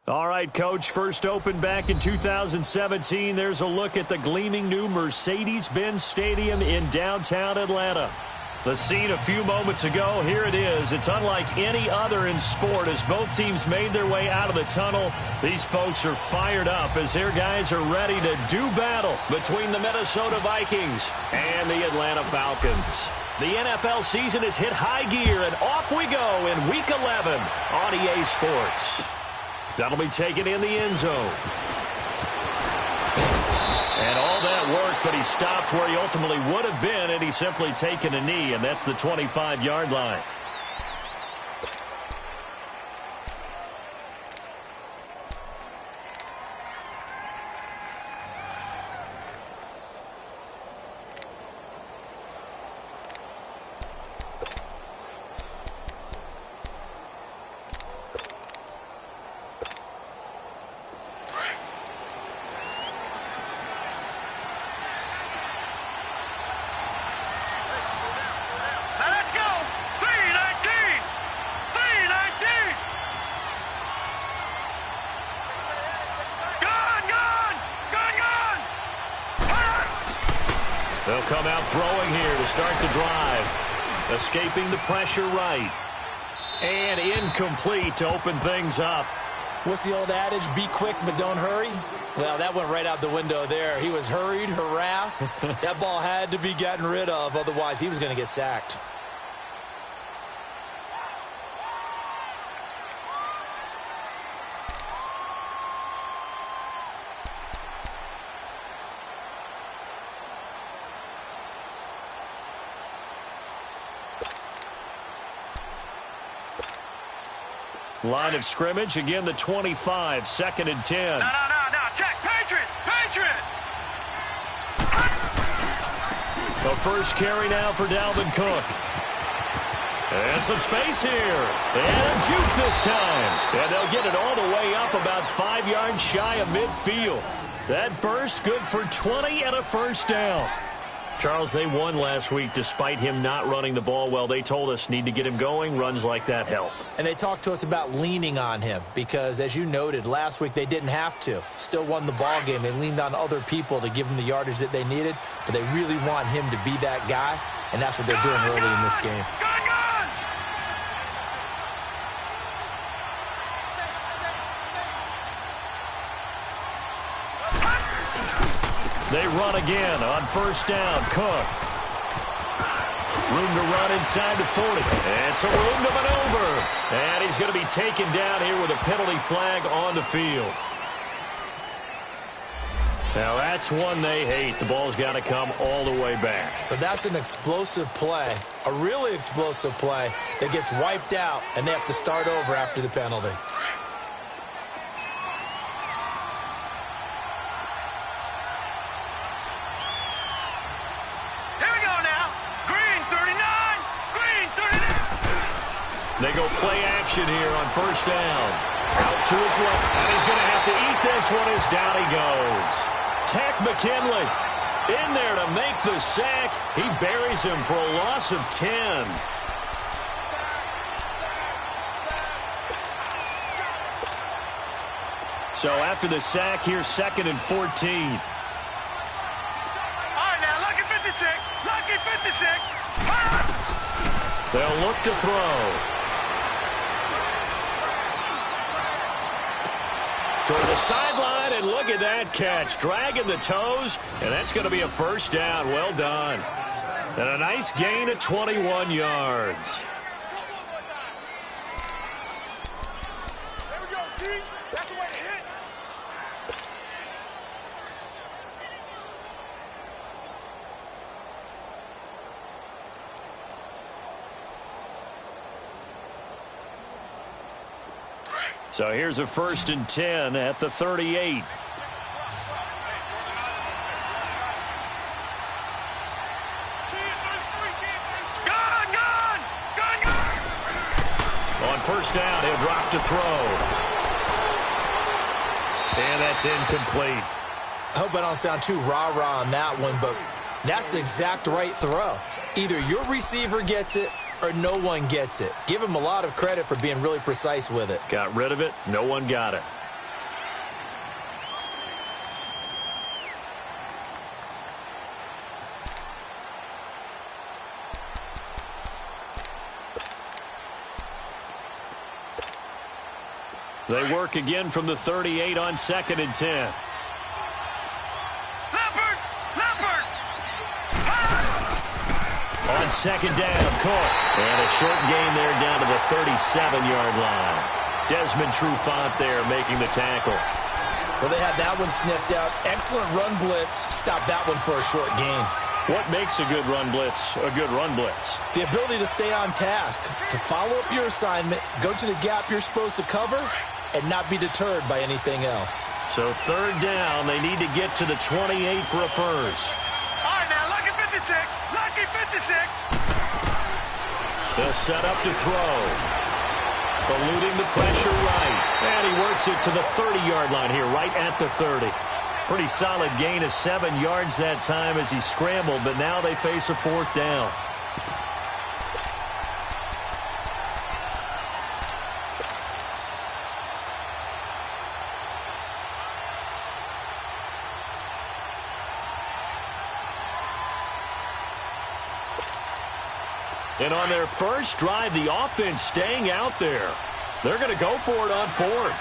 All right, Coach, first opened back in 2017. There's a look at the gleaming new Mercedes-Benz Stadium in downtown Atlanta. The scene a few moments ago, here it is. It's unlike any other in sport as both teams made their way out of the tunnel. These folks are fired up as their guys are ready to do battle between the Minnesota Vikings and the Atlanta Falcons. The NFL season has hit high gear, and off we go in Week 11 on EA Sports. That'll be taken in the end zone. And all that work, but he stopped where he ultimately would have been, and he's simply taken a knee, and that's the 25-yard line. They'll come out throwing here to start the drive. Escaping the pressure right. And incomplete to open things up. What's the old adage? Be quick, but don't hurry? Well, that went right out the window there. He was hurried, harassed. That ball had to be gotten rid of. Otherwise, he was going to get sacked. Line of scrimmage, again the 25, 2nd and 10. No, check, Patriot! The first carry now for Dalvin Cook. And some space here. And a juke this time. And they'll get it all the way up about 5 yards shy of midfield. That burst good for 20 and a first down. Charles, they won last week despite him not running the ball well. They told us need to get him going. Runs like that help. And they talked to us about leaning on him because, as you noted, last week they didn't have to. Still won the ball game. They leaned on other people to give them the yardage that they needed, but they really want him to be that guy, and that's what they're doing early in this game. They run again on first down. Cook. Room to run inside the 40. And some room to maneuver. And he's going to be taken down here with a penalty flag on the field. Now that's one they hate. The ball's got to come all the way back. So that's an explosive play, a really explosive play that gets wiped out, and they have to start over after the penalty. They go play action here on first down. Out to his left, and he's going to have to eat this one as down he goes. Tack McKinley in there to make the sack. He buries him for a loss of 10. So after the sack, here's 2nd and 14. All right, now, lucky 56. Lucky 56. They'll look to throw. Toward the sideline, and look at that catch. Dragging the toes, and that's going to be a first down. Well done. And a nice gain of 21 yards. There we go, D. That's the way to hit. So here's a 1st and 10 at the 38. On first down, he'll drop to throw. And that's incomplete. I hope I don't sound too rah-rah on that one, but that's the exact right throw. Either your receiver gets it or no one gets it. Give him a lot of credit for being really precise with it. Got rid of it. No one got it. They work again from the 38 on 2nd and 10. On 2nd down, Cook. And a short gain there down to the 37-yard line. Desmond Trufant there making the tackle. Well, they had that one sniffed out. Excellent run blitz. Stop that one for a short gain. What makes a good run blitz a good run blitz? The ability to stay on task, to follow up your assignment, go to the gap you're supposed to cover, and not be deterred by anything else. So 3rd down, they need to get to the 28 for a first. All right, now, lucky 56. Lucky 56. They'll set up to throw. Eluding the pressure right. And he works it to the 30-yard line here, right at the 30. Pretty solid gain of 7 yards that time as he scrambled, but now they face a 4th down. And on their first drive, the offense staying out there. They're going to go for it on 4th.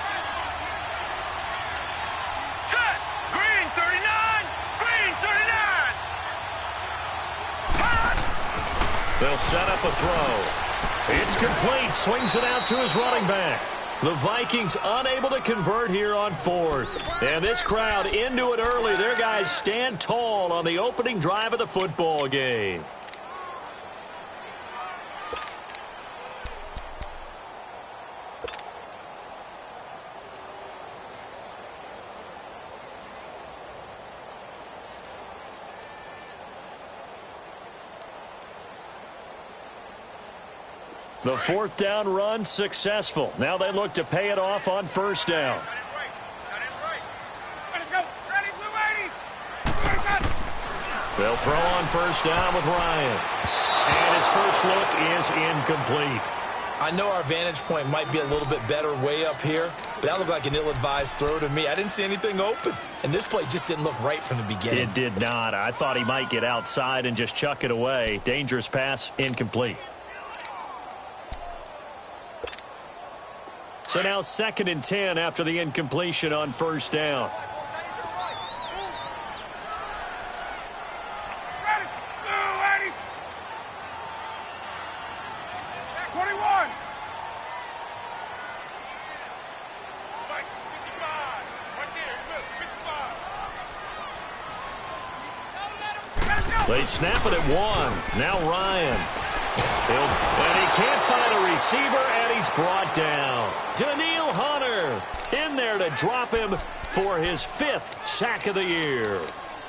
Set. Green 39. Green 39. They'll set up a throw. It's complete. Swings it out to his running back. The Vikings unable to convert here on 4th. And this crowd into it early. Their guys stand tall on the opening drive of the football game. The 4th down run successful. Now they look to pay it off on 1st down. They'll throw on 1st down with Ryan. And his first look is incomplete. I know our vantage point might be a little bit better way up here, but that looked like an ill-advised throw to me. I didn't see anything open, and this play just didn't look right from the beginning. It did not. I thought he might get outside and just chuck it away. Dangerous pass, incomplete. So now 2nd and 10 after the incompletion on 1st down. Ready. 21. 55. Right there. Look, 55. They snap it at 1. Now Ryan. And he can't find a receiver, and he's brought down. Daniil Hunter in there to drop him for his 5th sack of the year.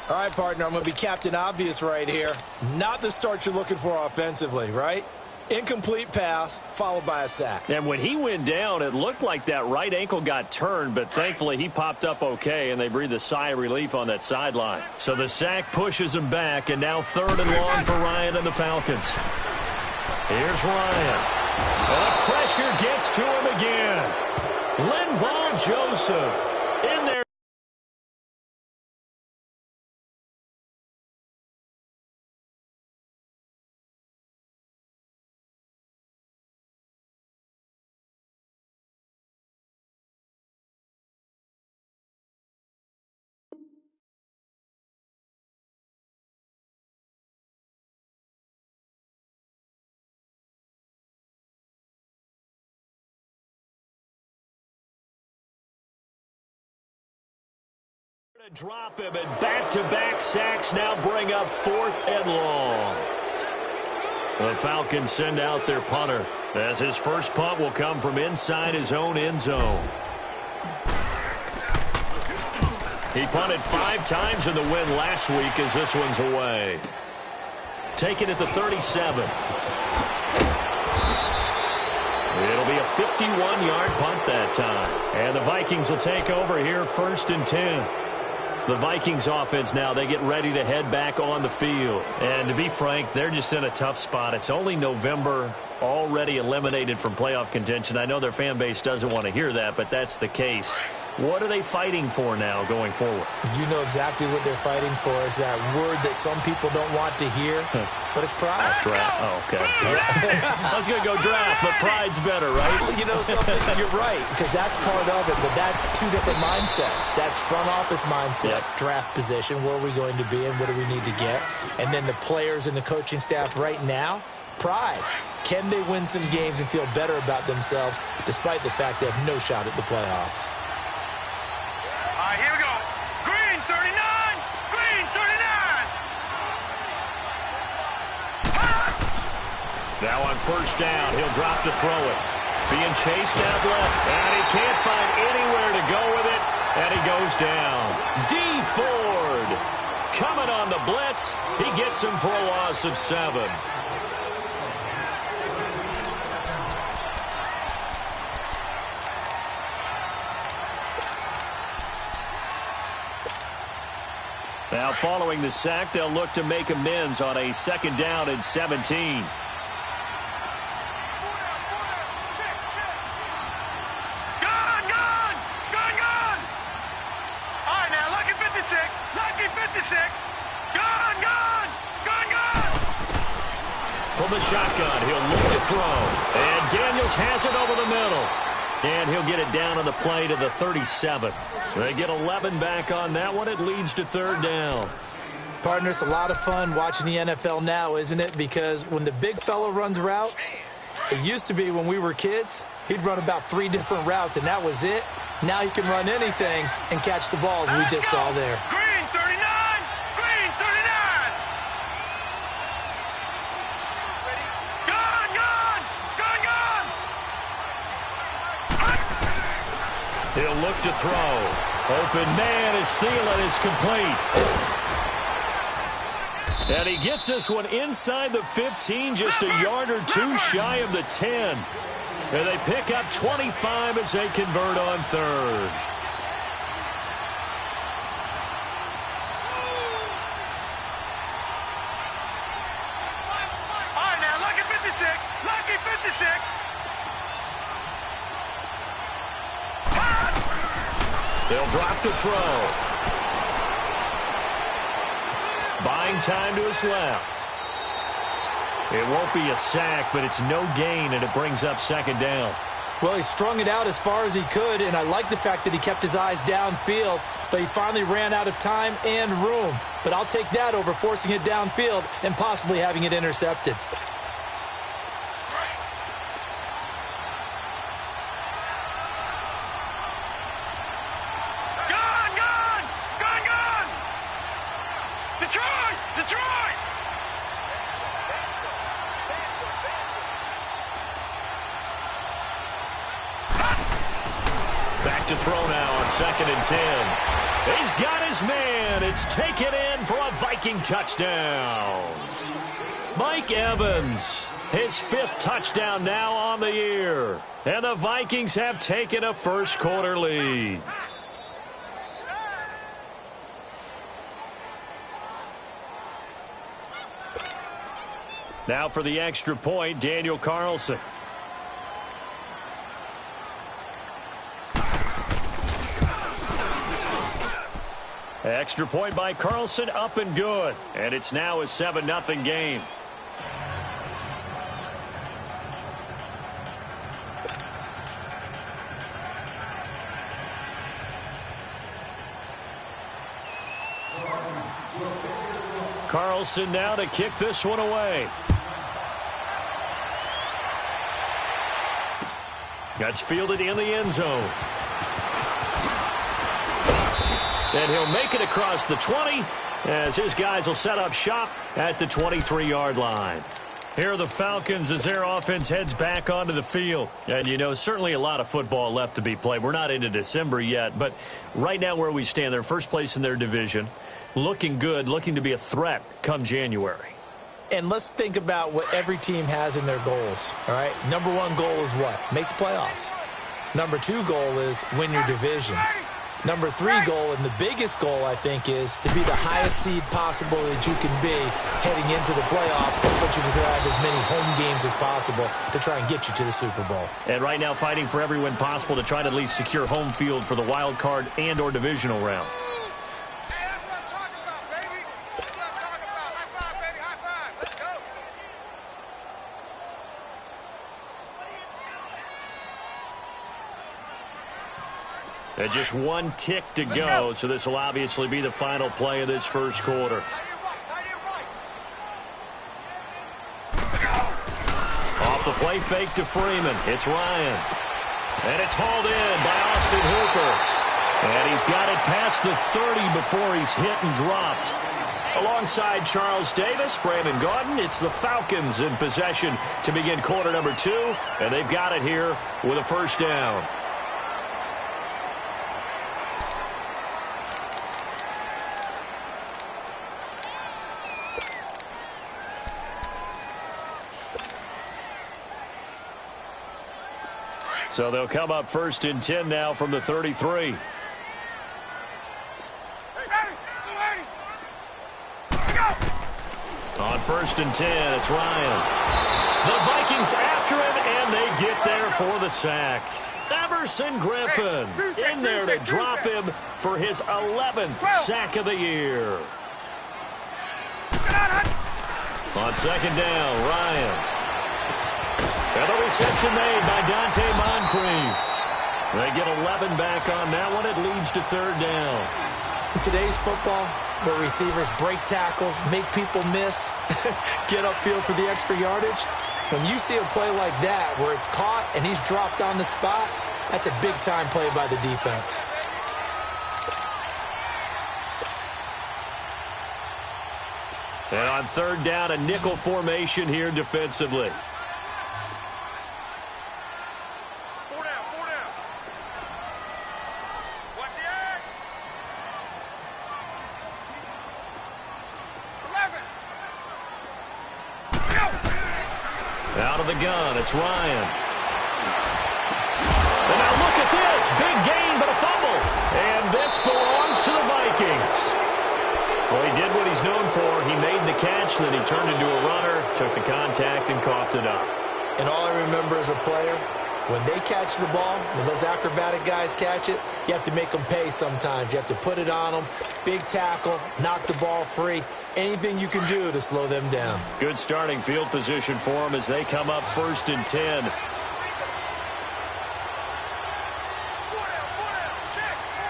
All right, partner, I'm going to be Captain Obvious right here. Not the start you're looking for offensively, right? Incomplete pass, followed by a sack. And when he went down, it looked like that right ankle got turned, but thankfully he popped up okay, and they breathed a sigh of relief on that sideline. So the sack pushes him back, and now 3rd and long for Ryan and the Falcons. Here's Ryan. And the pressure gets to him again. Linval Joseph in there. To drop him, and back-to-back sacks now bring up 4th and long. The Falcons send out their punter, as his first punt will come from inside his own end zone. He punted 5 times in the win last week as this one's away. Taken at the 37. It'll be a 51-yard punt that time. And the Vikings will take over here 1st and 10. The Vikings offense now, they get ready to head back on the field. And to be frank, they're just in a tough spot. It's only November, already eliminated from playoff contention. I know their fan base doesn't want to hear that, but that's the case. What are they fighting for now going forward? You know exactly what they're fighting for. Is that word that some people don't want to hear, but it's pride. Draft. Oh, okay. I was going to go draft, but pride's better, right? You know something? You're right, because that's part of it, but that's two different mindsets. That's front office mindset, draft position, where are we going to be and what do we need to get? And then the players and the coaching staff right now, pride. Can they win some games and feel better about themselves despite the fact they have no shot at the playoffs? All right, here we go. Green, 39. Green, 39. Now on first down, he'll drop to throw it. Being chased out left, and he can't find anywhere to go with it, and he goes down. D. Ford coming on the blitz. He gets him for a loss of 7. Now, following the sack, they'll look to make amends on a 2nd down and 17. Check. Gun! All right, now, lucky 56. Lucky 56. Gun! From the shotgun, he'll look to throw. And Daniels has it over the middle. And he'll get it down on the play to the 37. They get 11 back on that one. It leads to 3rd down. Partner, it's a lot of fun watching the NFL now, isn't it? Because when the big fella runs routes, it used to be when we were kids, he'd run about 3 different routes, and that was it. Now he can run anything and catch the balls we just saw there. Green, 39. Green, 39. Gun! He'll look to throw. Open man is Thielen. It's complete. And he gets this one inside the 15, just a yard or 2 shy of the 10. And they pick up 25 as they convert on 3rd. All right, now, lucky 56. Lucky 56. They'll drop to throw. Buying time to his left. It won't be a sack, but it's no gain, and it brings up 2nd down. Well, he strung it out as far as he could, and I like the fact that he kept his eyes downfield, but he finally ran out of time and room. But I'll take that over forcing it downfield and possibly having it intercepted. Detroit! Back to throw now on 2nd and 10. He's got his man. It's taken in for a Viking touchdown. Mike Evans, his 5th touchdown now on the year. And the Vikings have taken a first-quarter lead. Now for the extra point, Daniel Carlson. Extra point by Carlson, up and good. And it's now a 7-0 game. Carlson now to kick this one away. That's fielded in the end zone. And he'll make it across the 20 as his guys will set up shop at the 23-yard line. Here are the Falcons as their offense heads back onto the field. And, you know, certainly a lot of football left to be played. We're not into December yet, but right now where we stand, they're first place in their division. Looking good, looking to be a threat come January. And let's think about what every team has in their goals, all right? Number 1 goal is what? Make the playoffs. Number 2 goal is win your division. Number 3 goal, and the biggest goal, I think, is to be the highest seed possible that you can be heading into the playoffs so that you can have as many home games as possible to try and get you to the Super Bowl. And right now fighting for every win possible to try to at least secure home field for the wild card and or divisional round. Hey, that's what I'm talking about, baby. That's what I'm talking about. High five, baby. High five. Let's go. And just one tick to go, so this will obviously be the final play of this first quarter. Off the play fake to Freeman. It's Ryan. And it's hauled in by Austin Hooper. And he's got it past the 30 before he's hit and dropped. Alongside Charles Davis, Brandon Gaudin, it's the Falcons in possession to begin quarter number 2. And they've got it here with a first down. So they'll come up first and 10 now from the 33. On first and 10, it's Ryan. The Vikings after him, and they get there for the sack. Everson Griffin in there to drop him for his 11th sack of the year. On second down, Ryan. And the reception made by Dante Moncrief. They get 11 back on that one. It leads to third down. In today's football, where receivers break tackles, make people miss, get upfield for the extra yardage, when you see a play like that where it's caught and he's dropped on the spot, that's a big-time play by the defense. And on third down, a nickel formation here defensively. Out of the gun, it's Ryan. And now look at this. Big gain, but a fumble. And this belongs to the Vikings. Well, he did what he's known for. He made the catch, then he turned into a runner, took the contact, and coughed it up. And all I remember as a player, when they catch the ball, when those acrobatic guys catch it, you have to make them pay sometimes. You have to put it on them. Big tackle, knock the ball free. Anything you can do to slow them down. Good starting field position for them as they come up first and 10. All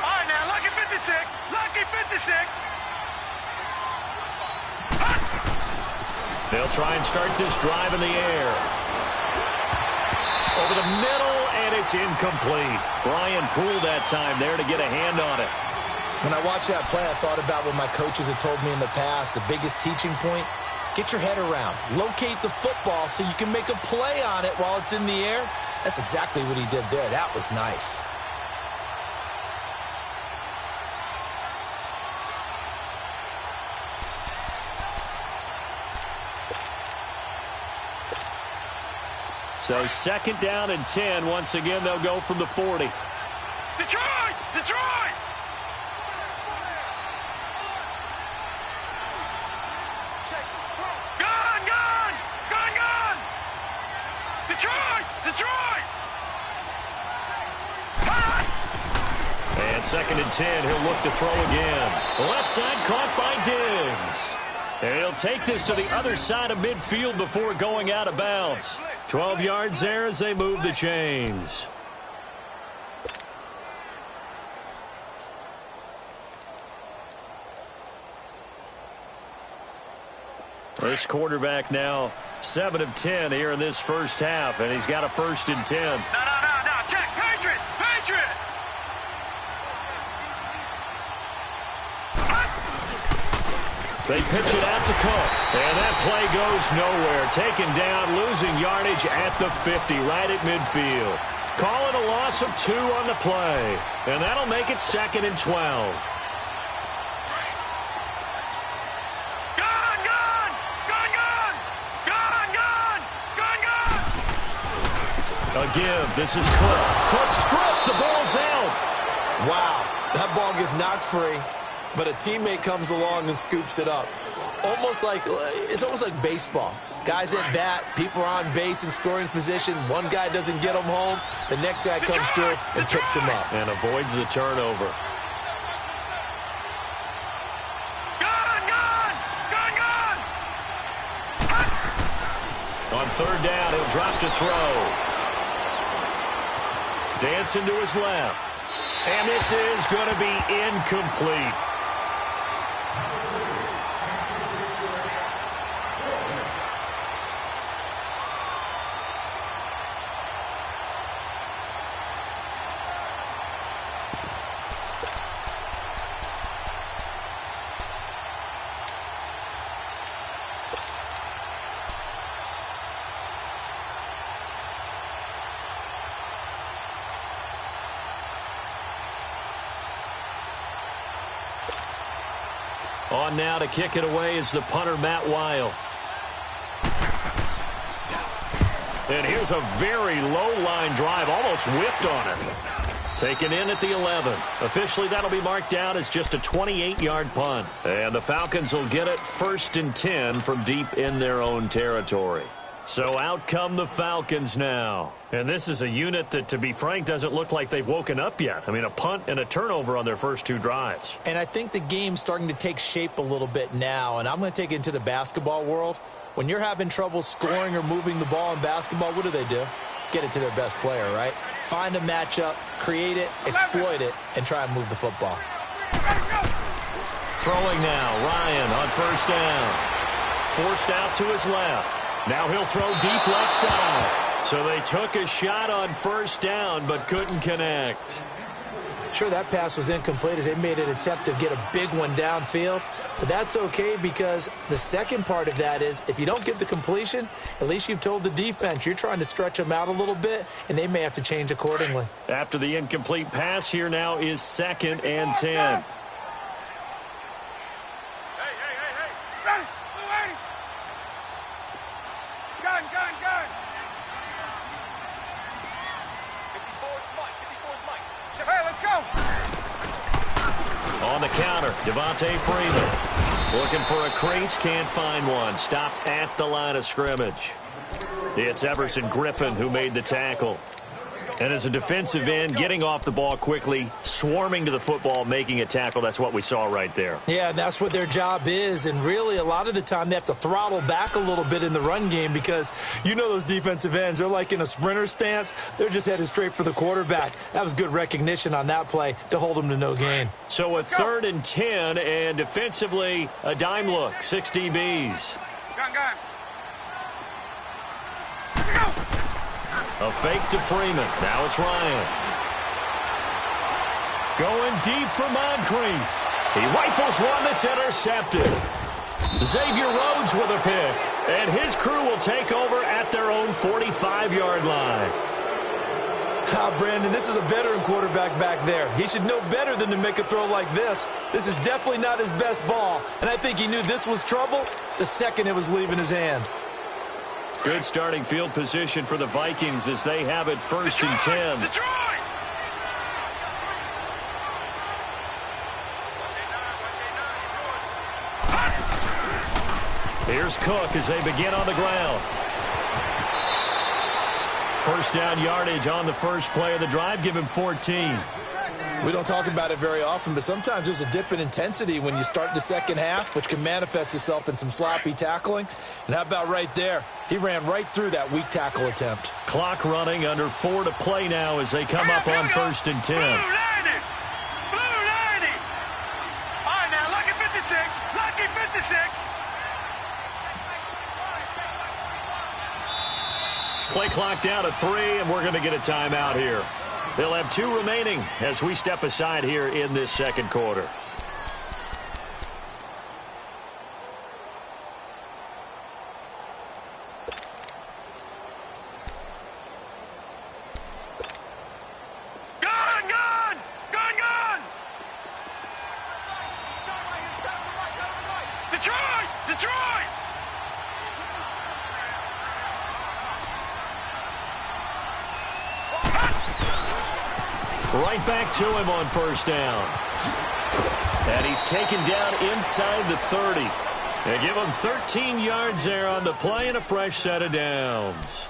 right, now, lucky 56. Lucky 56. They'll try and start this drive in the air. Over the middle, and it's incomplete. Brian Poole that time there to get a hand on it. When I watched that play, I thought about what my coaches had told me in the past. The biggest teaching point, get your head around. Locate the football so you can make a play on it while it's in the air. That's exactly what he did there. That was nice. So second down and 10. Once again, they'll go from the 40. Detroit! Detroit! Gun! Gun! Gun! Gun! Detroit! Detroit! And second and 10. He'll look to throw again. The left side caught by Diggs. And he'll take this to the other side of midfield before going out of bounds. 12 yards there as they move the chains. This quarterback now 7 of 10 here in this first half, and he's got a first and 10. No. Check. Patriot! Patriot! They pitch it out to Cook, and that play goes nowhere. Taken down, losing yardage at the 50, right at midfield. Call it a loss of 2 on the play, and that'll make it second and 12. Gun! Gun! Gun! Gun! Gun! Gun! Gun! Gun! A give. This is Cook. Cook stripped. The ball's out. Wow. That ball gets knocked free, but a teammate comes along and scoops it up. It's almost like baseball. Guys at bat, people are on base in scoring position. One guy doesn't get him home. The next guy comes through and picks him up. And avoids the turnover. On third down, he'll drop to throw. Dancing to his left. And this is going to be incomplete. On now to kick it away is the punter, Matt Weil. And here's a very low-line drive, almost whiffed on it. Taken in at the 11. Officially, that'll be marked down as just a 28-yard punt. And the Falcons will get it 1st and 10 from deep in their own territory. So out come the Falcons now. And this is a unit that, to be frank, doesn't look like they've woken up yet. I mean, a punt and a turnover on their first 2 drives. And I think the game's starting to take shape a little bit now. And I'm going to take it into the basketball world. When you're having trouble scoring or moving the ball in basketball, what do? Get it to their best player, right? Find a matchup, create it, exploit it, and try and move the football. Throwing now, Ryan on first down. Forced out to his left. Now he'll throw deep left side. So they took a shot on first down, but couldn't connect. Sure, that pass was incomplete as they made an attempt to get a big one downfield. But that's okay because the second part of that is if you don't get the completion, at least you've told the defense you're trying to stretch them out a little bit, and they may have to change accordingly. After the incomplete pass, here now is 2nd and 10. On the counter, Devontae Freeman. Looking for a crease, can't find one. Stopped at the line of scrimmage. It's Everson Griffin who made the tackle. And as a defensive end, getting off the ball quickly, swarming to the football, making a tackle, that's what we saw right there. Yeah, and that's what their job is. And really, a lot of the time, they have to throttle back a little bit in the run game because you know those defensive ends, they're like in a sprinter stance. They're just headed straight for the quarterback. That was good recognition on that play to hold them to no gain. So a 3rd and 10, and defensively, a dime look, 6 DBs. A fake to Freeman. Now it's Ryan. Going deep for Moncrief. He rifles one that's intercepted. Xavier Rhodes with a pick. And his crew will take over at their own 45-yard line. Brandon, this is a veteran quarterback back there. He should know better than to make a throw like this. This is definitely not his best ball. And I think he knew this was trouble the second it was leaving his hand. Good starting field position for the Vikings as they have it 1st and 10. Here's Cook as they begin on the ground. First down yardage on the first play of the drive. Give him 14. We don't talk about it very often, but sometimes there's a dip in intensity when you start the second half, which can manifest itself in some sloppy tackling. And how about right there? He ran right through that weak tackle attempt. Clock running, under 4 to play now as they come up on 1st and 10. Blue 90! Blue 90! All right, now, lucky 56. Lucky 56. Play clock down to 3, and we're going to get a timeout here. They'll have 2 remaining as we step aside here in this second quarter. Gun! Gun! Gun! Gun! Detroit! Detroit! Right back to him on first down. And he's taken down inside the 30. They give him 13 yards there on the play and a fresh set of downs.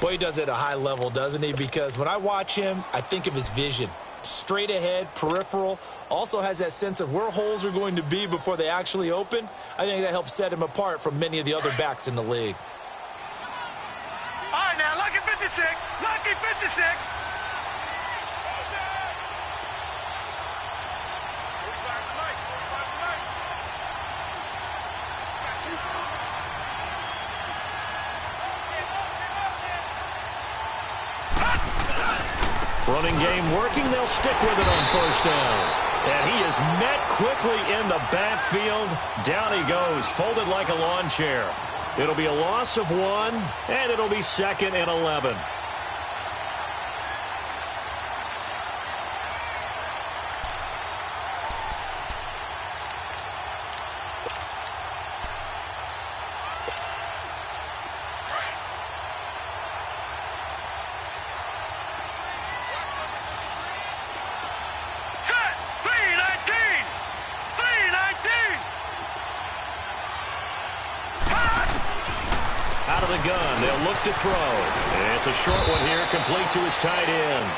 Boy, he does it at a high level, doesn't he? Because when I watch him, I think of his vision. Straight ahead, peripheral, also has that sense of where holes are going to be before they actually open. I think that helps set him apart from many of the other backs in the league. All right, now, lucky 56. Lucky 56. Running game working. They'll stick with it on first down. And he is met quickly in the backfield. Down he goes, folded like a lawn chair. It'll be a loss of 1, and it'll be 2nd and 11. Out of the gun, they'll look to throw. It's a short one here, complete to his tight end.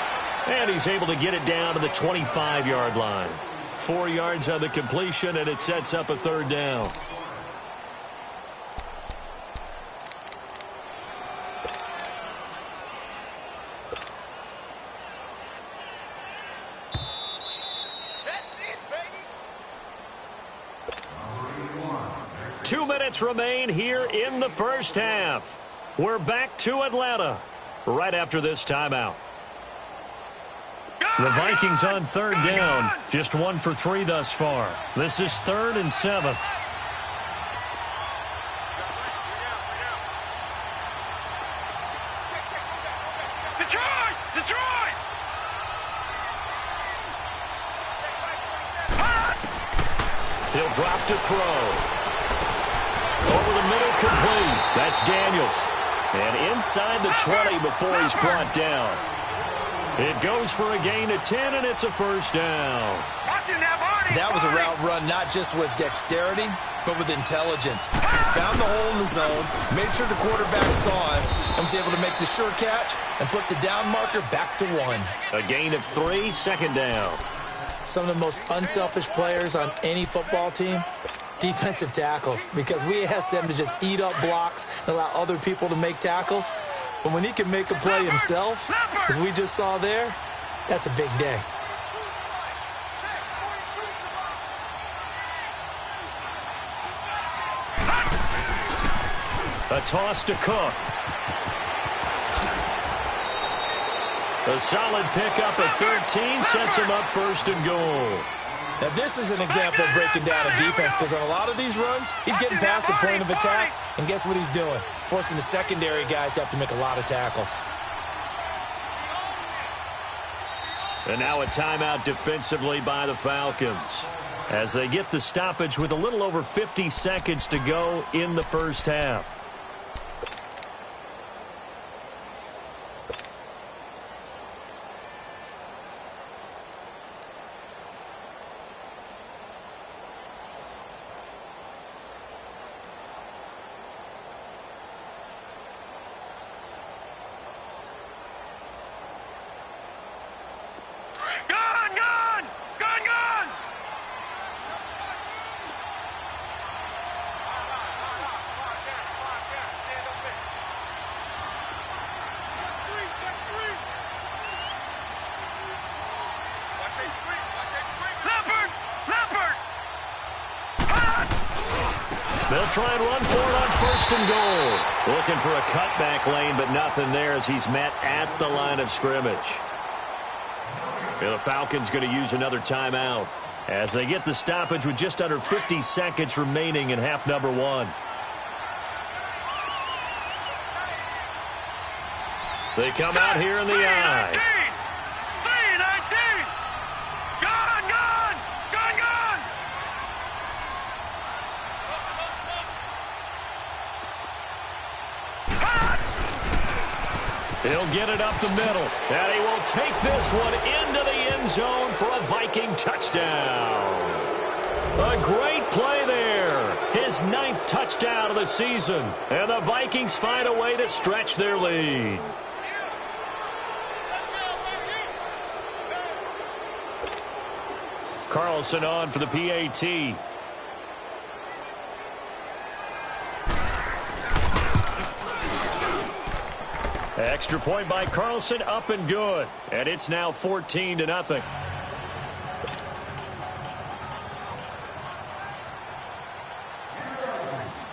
And he's able to get it down to the 25-yard line. 4 yards on the completion, and it sets up a third down. That's it, baby. 2 minutes remain here in the first half. We're back to Atlanta right after this timeout. The Vikings on third down. Just 1 for 3 thus far. This is 3rd and 7. Detroit! Detroit! He'll drop to throw. Over the middle, complete. That's Daniels. And inside the 20 before he's brought down. It goes for a gain of 10, and it's a first down. That was a route run not just with dexterity, but with intelligence. Found the hole in the zone, made sure the quarterback saw it, and was able to make the sure catch and flip the down marker back to 1. A gain of 3, 2nd down. Some of the most unselfish players on any football team, defensive tackles, because we ask them to just eat up blocks and allow other people to make tackles. But when he can make a play himself, as we just saw there, that's a big day. A toss to Cook. A solid pickup at 13 sets him up 1st and goal. Now, this is an example of breaking down a defense, because on a lot of these runs, he's getting past the point of attack, and guess what he's doing? Forcing the secondary guys to have to make a lot of tackles. And now a timeout defensively by the Falcons as they get the stoppage with a little over 50 seconds to go in the first half. They'll try and run for it on 1st and goal. Looking for a cutback lane, but nothing there as he's met at the line of scrimmage. The Falcons going to use another timeout as they get the stoppage with just under 50 seconds remaining in half number 1. They come out here in the eye. He'll He'll get it up the middle, and he will take this one into the end zone for a Viking touchdown. A great play there. His 9th touchdown of the season, and the Vikings find a way to stretch their lead. Carlson on for the PAT. Extra point by Carlson, up and good. And it's now 14-0.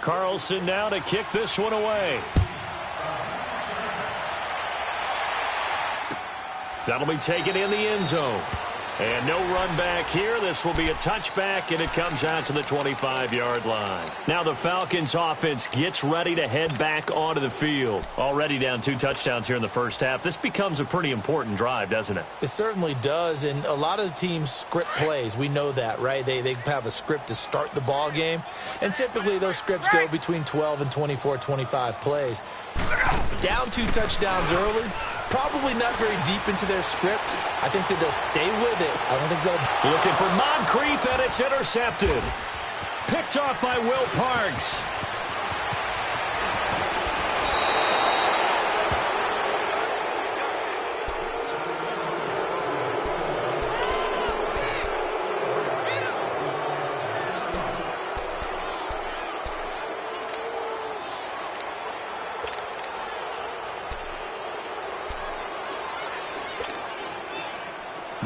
Carlson now to kick this one away. That'll be taken in the end zone. And no run back here. This will be a touchback, and it comes out to the 25-yard line. Now the Falcons offense gets ready to head back onto the field. Already down 2 touchdowns here in the first half. This becomes a pretty important drive, doesn't it? It certainly does, and a lot of the teams script plays. We know that, right? They have a script to start the ball game, and typically those scripts go between 12 and 24, 25 plays. Down 2 touchdowns early. Probably not very deep into their script. I think that they'll stay with it. I don't think they'll... Looking for Moncrief, and it's intercepted. Picked off by Will Parks.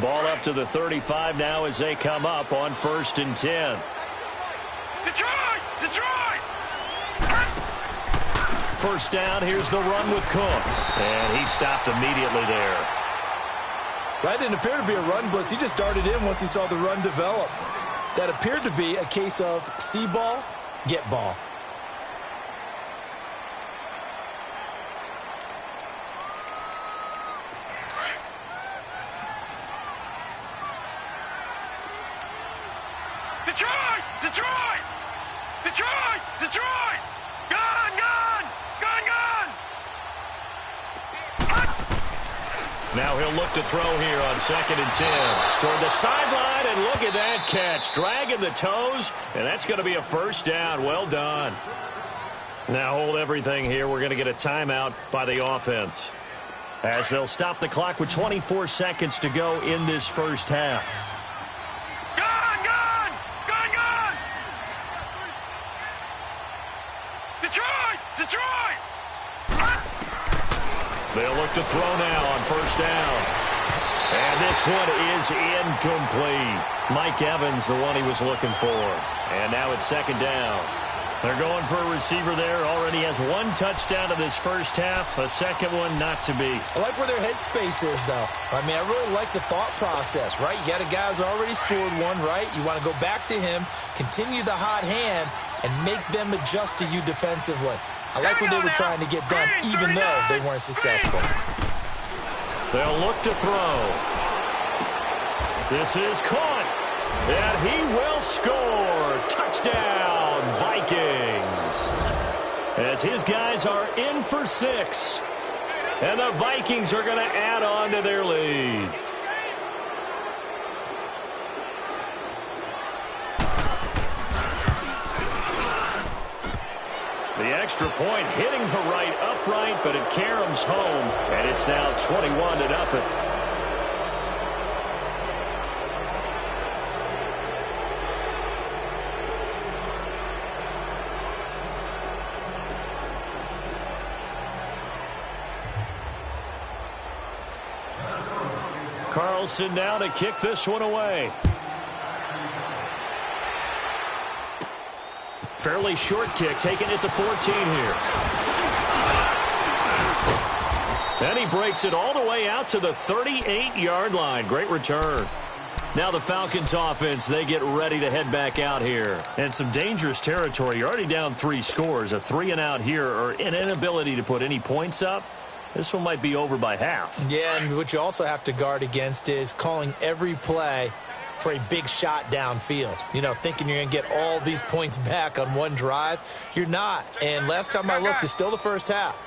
Ball up to the 35 now as they come up on 1st and 10. Detroit! Detroit! First down, here's the run with Cook. And he stopped immediately there. That didn't appear to be a run blitz. He just darted in once he saw the run develop. That appeared to be a case of see ball, get ball. Detroit! Detroit! Detroit! Detroit! Gone! Gone! Gone! Gone! Now he'll look to throw here on 2nd and 10. Toward the sideline, and look at that catch. Dragging the toes, and that's going to be a first down. Well done. Now hold everything here. We're going to get a timeout by the offense, as they'll stop the clock with 24 seconds to go in this first half. Detroit! They'll look to throw now on 1st down. And this one is incomplete. Mike Evans, the one he was looking for. And now it's 2nd down. They're going for a receiver there. Already has 1 touchdown in this first half. A second one not to be. I like where their headspace is, though. I mean, I really like the thought process, right? You got a guy who's already scored one, right? You want to go back to him, continue the hot hand, and make them adjust to you defensively. I like what they were trying to get done, even though they weren't successful. They'll look to throw. This is caught. And he will score. Touchdown, Vikings. As his guys are in for 6. And the Vikings are going to add on to their lead. The extra point hitting the right upright, but it caroms home, and it's now 21-0. Carlson now to kick this one away. Fairly short kick, taken at the 14 here. And he breaks it all the way out to the 38-yard line. Great return. Now the Falcons offense, they get ready to head back out here. And some dangerous territory. You're already down 3 scores. A 3-and-out here, or an inability to put any points up. This one might be over by half. Yeah, and what you also have to guard against is calling every play for a big shot downfield. You know, thinking you're going to get all these points back on one drive. You're not. And last time I looked, it's still the first half.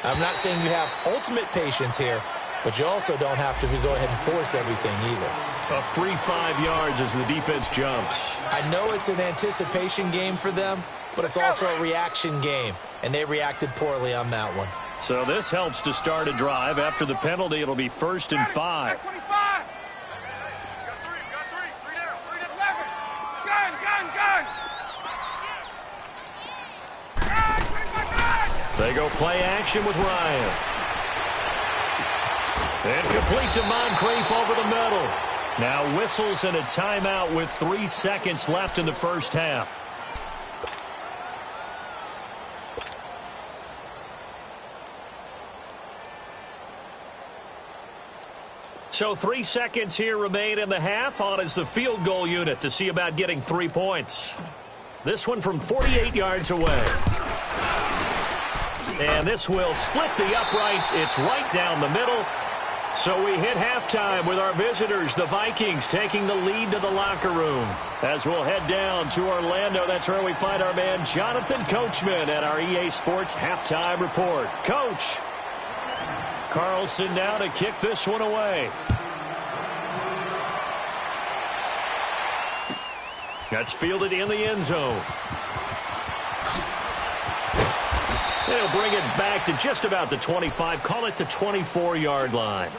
I'm not saying you have ultimate patience here, but you also don't have to go ahead and force everything either. A free 5 yards as the defense jumps. I know it's an anticipation game for them, but it's also a reaction game, and they reacted poorly on that one. So this helps to start a drive. After the penalty, it'll be 1st and 5. 25. Got three. Three down. 11. Gun. They go play action with Ryan. And complete to Moncrief over the middle. Now whistles and a timeout with 3 seconds left in the first half. So 3 seconds here remain in the half. On is the field goal unit to see about getting 3 points. This one from 48 yards away. And this will split the uprights. It's right down the middle. So we hit halftime with our visitors, the Vikings, taking the lead to the locker room. As we'll head down to Orlando, that's where we find our man Jonathan Coachman at our EA Sports Halftime Report. Coach. Carlson now to kick this one away. That's fielded in the end zone. They'll bring it back to just about the 25, call it the 24-yard line.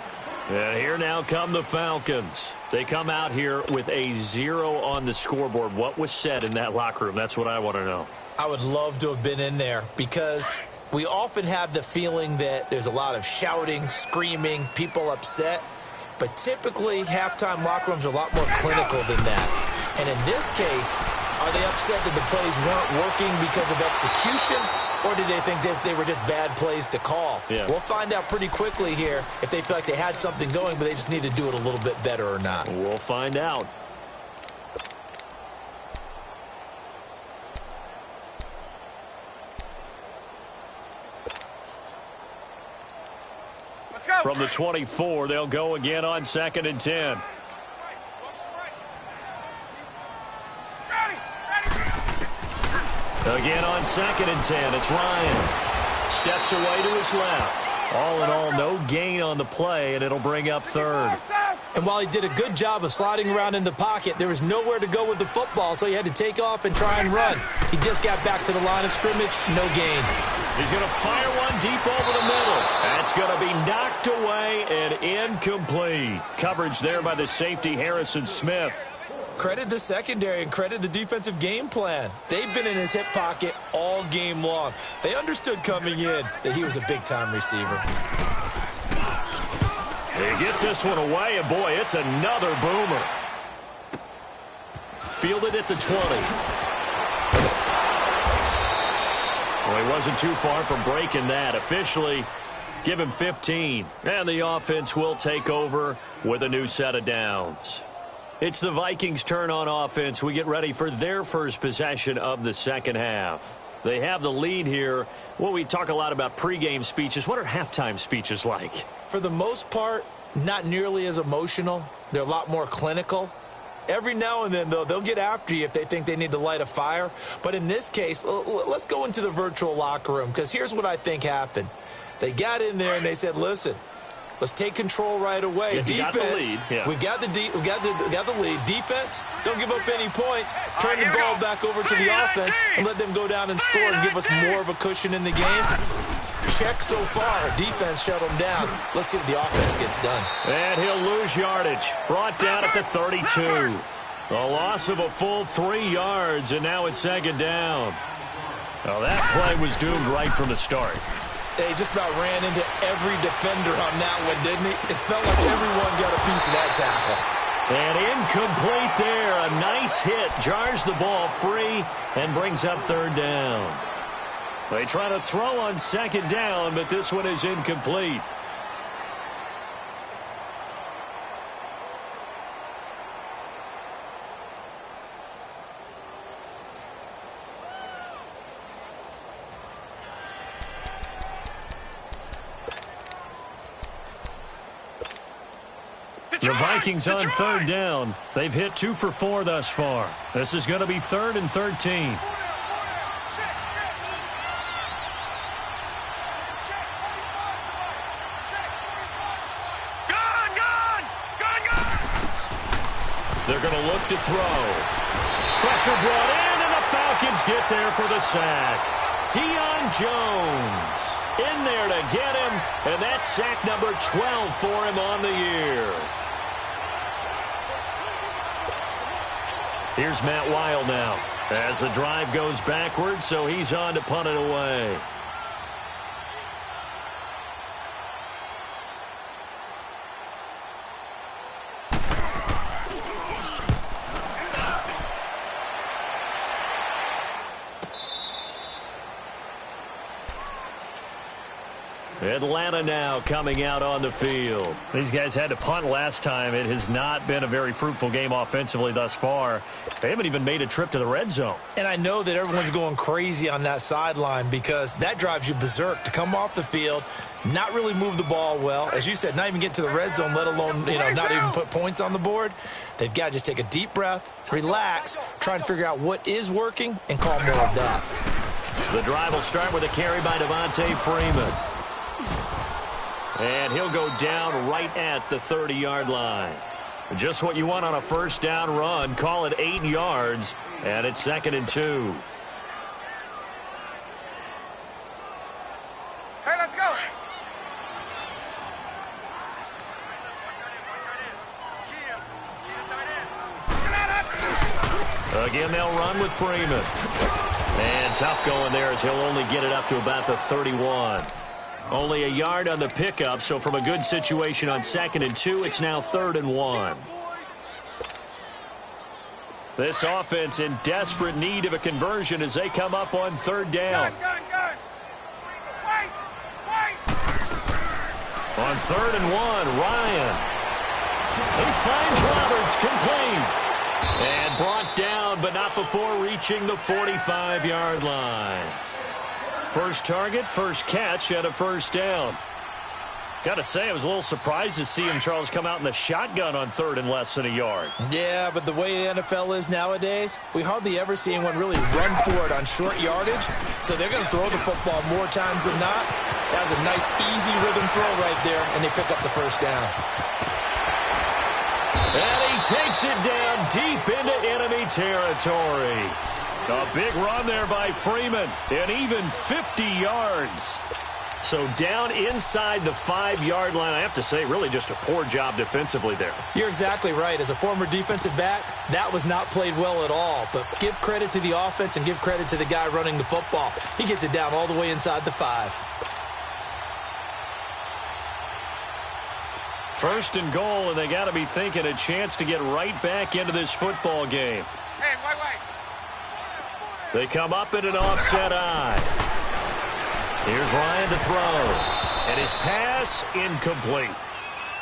And here now come the Falcons. They come out here with a 0 on the scoreboard. What was said in that locker room? That's what I want to know. I would love to have been in there because we often have the feeling that there's a lot of shouting, screaming, people upset. But typically, halftime locker rooms are a lot more clinical than that. And in this case, are they upset that the plays weren't working because of execution? Or did they think they were just bad plays to call? Yeah. We'll find out pretty quickly here if they feel like they had something going, but they just need to do it a little bit better or not. We'll find out. Let's go. From the 24, they'll go again on 2nd and 10. Again on 2nd and 10, it's Ryan. Steps away to his left. All in all, no gain on the play, and it'll bring up 3rd. And while he did a good job of sliding around in the pocket, there was nowhere to go with the football, so he had to take off and try and run. He just got back to the line of scrimmage, no gain. He's going to fire one deep over the middle. That's going to be knocked away and incomplete. Coverage there by the safety, Harrison Smith. Credit the secondary and credit the defensive game plan. They've been in his hip pocket all game long. They understood coming in that he was a big-time receiver. He gets this one away, and boy, it's another boomer. Fielded at the 20. Well, he wasn't too far from breaking that. Officially, give him 15. And the offense will take over with a new set of downs. It's the Vikings' turn on offense. We get ready for their first possession of the second half. They have the lead here. Well, we talk a lot about pregame speeches. What are halftime speeches like? For the most part, not nearly as emotional. They're a lot more clinical. Every now and then, though, they'll get after you if they think they need to light a fire. But in this case, let's go into the virtual locker room, because here's what I think happened. They got in there and they said, listen, let's take control right away. Yeah, defense, got the lead. Yeah. we got the lead. Defense, don't give up any points. Turn the ball back over to the offense and let them go down and score and give us more of a cushion in the game. Check so far. Defense shut them down. Let's see if the offense gets done. And he'll lose yardage. Brought down at the 32. A loss of a full 3 yards, and now it's 2nd down. Well, that play was doomed right from the start. They just about ran into every defender on that one, didn't he? It felt like everyone got a piece of that tackle. And incomplete there. A nice hit. Jars the ball free and brings up 3rd down. They try to throw on 2nd down, but this one is incomplete. The Vikings on 3rd down. They've hit 2 for 4 thus far. This is going to be 3rd and 13. They're going to look to throw. Pressure brought in, and the Falcons get there for the sack. Deion Jones in there to get him, and that's sack number 12 for him on the year. Here's Matt Weil now as the drive goes backwards, so he's on to punt it away. Atlanta now coming out on the field. These guys had to punt last time. It has not been a very fruitful game offensively thus far. They haven't even made a trip to the red zone. And I know that everyone's going crazy on that sideline because that drives you berserk to come off the field, not really move the ball well. As you said, not even get to the red zone, let alone, not even put points on the board. They've got to just take a deep breath, relax, try and figure out what is working, and call more of that. The drive will start with a carry by Devontae Freeman. And he'll go down right at the 30-yard line. Just what you want on a first down run. Call it 8 yards, and it's 2nd and 2. Hey, let's go. Again, they'll run with Freeman. And tough going there as he'll only get it up to about the 31. Only a yard on the pickup, so from a good situation on 2nd and 2, it's now 3rd and 1. This offense in desperate need of a conversion as they come up on 3rd down. Gun. Wait. On 3rd and 1, Ryan. He finds Roberts complete. And brought down, but not before reaching the 45-yard line. First target, first catch, and a first down. Got to say, I was a little surprised to see him, Charles, come out in the shotgun on 3rd and less than a yard. Yeah, but the way the NFL is nowadays, we hardly ever see anyone really run for it on short yardage. So they're going to throw the football more times than not. That was a nice, easy rhythm throw right there, and they pick up the first down. And he takes it down deep into enemy territory. A big run there by Freeman, and even 50 yards. So down inside the 5-yard line. I have to say, really just a poor job defensively there. You're exactly right. As a former defensive back, that was not played well at all. But give credit to the offense and give credit to the guy running the football. He gets it down all the way inside the 5. 1st and goal, and they got to be thinking a chance to get right back into this football game. Hey, wait. They come up in an offset eye. Here's Ryan to throw. And his pass incomplete.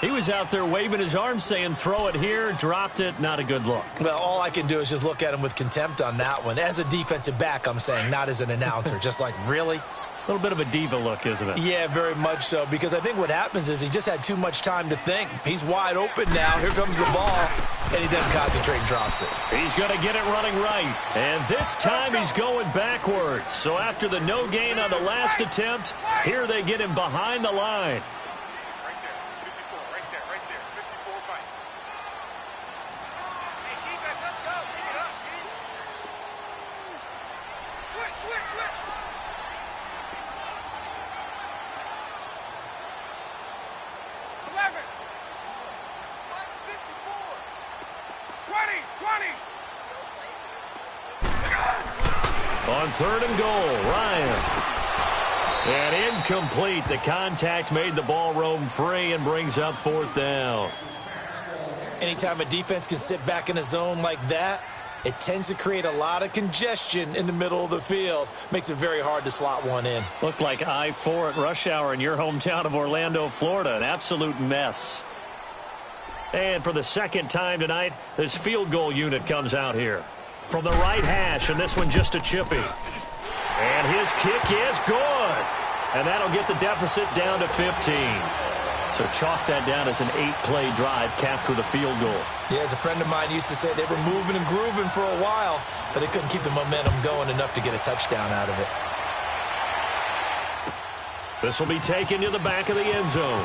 He was out there waving his arms saying, throw it here, dropped it, not a good look. Well, all I can do is just look at him with contempt on that one. As a defensive back, I'm saying, not as an announcer. Just like, really? A little bit of a diva look, isn't it? Yeah, very much so, because I think what happens is he just had too much time to think. He's wide open now. Here comes the ball, and he doesn't concentrate and drops it. He's going to get it running right. And this time he's going backwards. So after the no gain on the last attempt, here they get him behind the line. Right there. 54 fight. Hey, defense, let's go. Pick it up, dude. Switch. 11. 20. On 3rd and goal, Ryan. And incomplete. The contact made the ball roam free and brings up 4th down. Anytime a defense can sit back in a zone like that, it tends to create a lot of congestion in the middle of the field. Makes it very hard to slot one in. Looked like I-4 at rush hour in your hometown of Orlando, Florida. An absolute mess. And for the 2nd time tonight, this field goal unit comes out here. From the right hash, and this one just a chippy. And his kick is good. And that'll get the deficit down to 15. So chalk that down as an 8-play drive capped with a field goal. Yeah, as a friend of mine used to say, they were moving and grooving for a while, but they couldn't keep the momentum going enough to get a touchdown out of it. This will be taken to the back of the end zone.